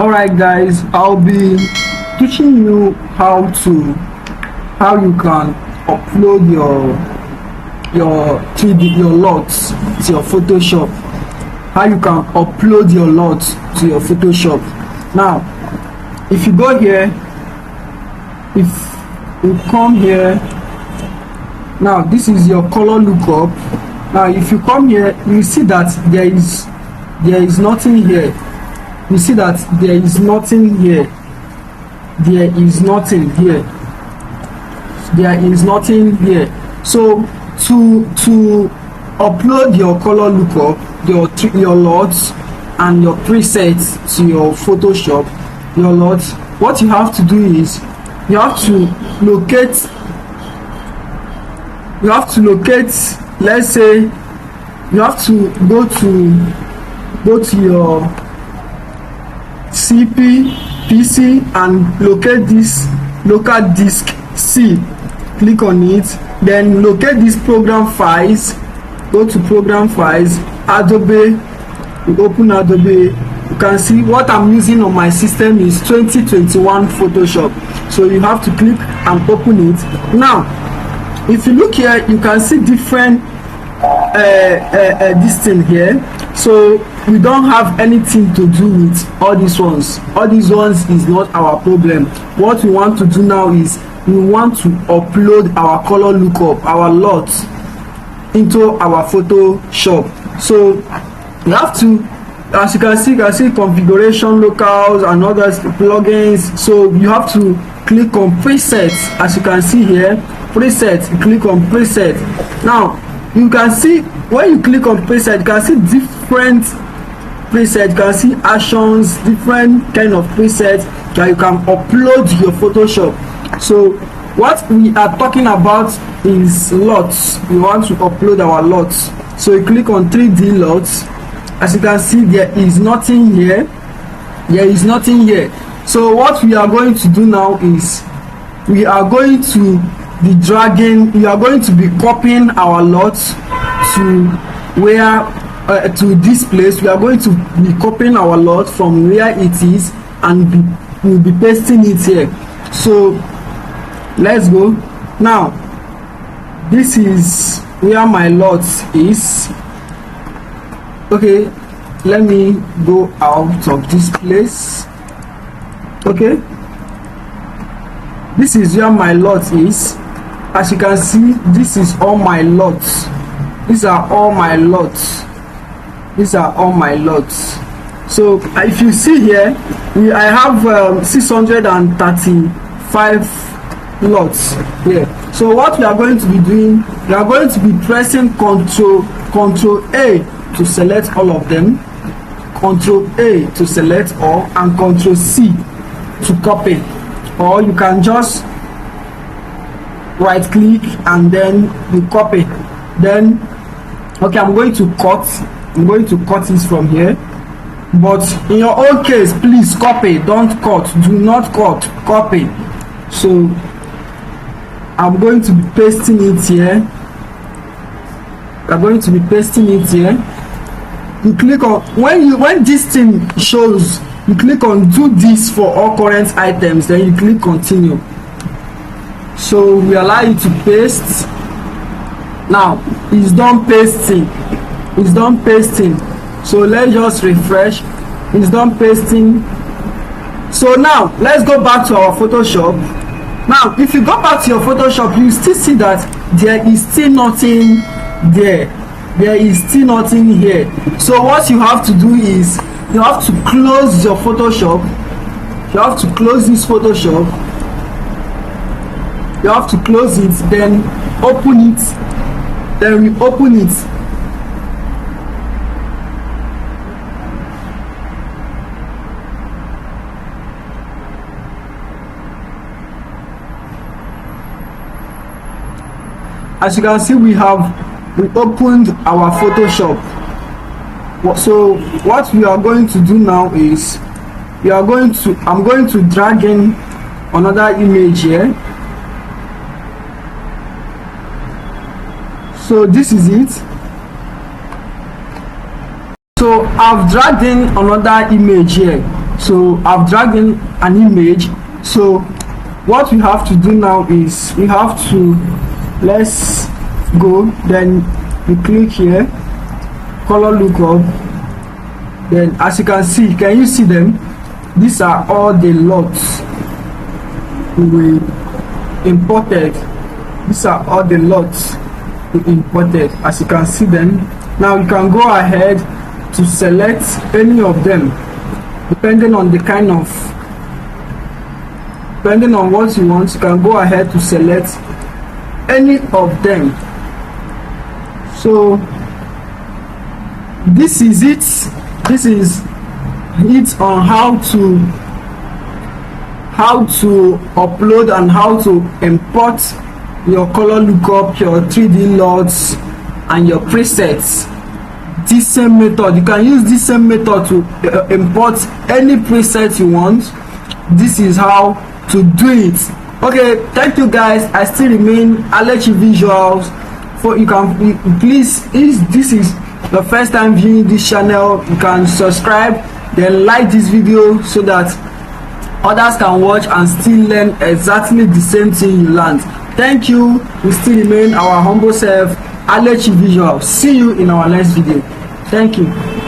Alright guys, I'll be teaching you how you can upload your 3D your LUTs to your Photoshop. How you can upload your LUTs to your Photoshop. Now if you go here, if you come here, now this is your color lookup. Now if you come here, you see that there is nothing here. You see that there is nothing here. There is nothing here. There is nothing here. So to upload your color lookup, your LUTs and your presets to your Photoshop, your LUTs, what you have to do is you have to locate, let's say you have to go to your PC and locate this local disk C. Click on it, then locate this program files. Go to program files, Adobe. You open Adobe. You can see what I'm using on my system is 2021 Photoshop. So you have to click and open it. Now if you look here, you can see different this thing here. So we don't have anything to do with all these ones. All these ones is not our problem. What we want to do now is we want to upload our color lookup, our LUTs, into our Photoshop. So you have to, as you can see configuration, locals and others, plugins. So you have to click on presets. As you can see here, preset, click on preset. Now you can see when you click on preset, you can see different preset. You can see actions, different kind of presets that you can upload to your Photoshop. So what we are talking about is LUTs. We want to upload our LUTs. So you click on 3DLUTs. As you can see, there is nothing here. There is nothing here. So what we are going to do now is we are going to be dragging, we are going to be copying our LUTs to where to this place. We are going to be copying our LUT from where it is and we'll be pasting it here. So let's go. Now this is where my LUT is. Okay, let me go out of this place. Okay, this is where my LUT is. As you can see, this is all my LUTs. These are all my LUTs. These are all my LUTs. So if you see here, I have 635 LUTs here. So what we are going to be doing, we are going to be pressing Control A to select all of them, Control A to select all, and Control C to copy. Or you can just right click and then you copy. Then okay, I'm going to cut this from here, but in your own case, please copy, don't cut. Do not cut, copy. So I'm going to be pasting it here. I'm going to be pasting it here. You click on, when this thing shows, you click on do this for all current items, then you click continue. So we allow you to paste. Now it's done pasting. It's done pasting. So let's just refresh. It's done pasting. So now let's go back to our Photoshop. Now if you go back to your Photoshop, you still see that there is still nothing there. There is still nothing here. So what you have to do is you have to close your Photoshop. You have to close this Photoshop. You have to close it, then open it, then reopen it. As you can see, we opened our Photoshop. So what we are going to do now is I'm going to drag in another image here. So this is it. So I've dragged in another image here. So I've dragged in an image. So what we have to do now is we have to, let's go, then we click here, color lookup. Then as you can see, can you see them? These are all the LUTs we imported. These are all the LUTs we imported, as you can see them. Now you can go ahead to select any of them depending on the kind of, depending on what you want. You can go ahead to select any of them. So this is it. This is it on how to upload and how to import your color lookup, your 3D LUTs and your presets. This same method, you can use this same method to import any preset you want. This is how to do it. Okay, thank you guys. I still remain Alechi Visuals. For you can please, if this is the first time viewing this channel, you can subscribe, then like this video so that others can watch and still learn exactly the same thing you learned. Thank you. We still remain our humble self, Alechi Visuals. See you in our next video. Thank you.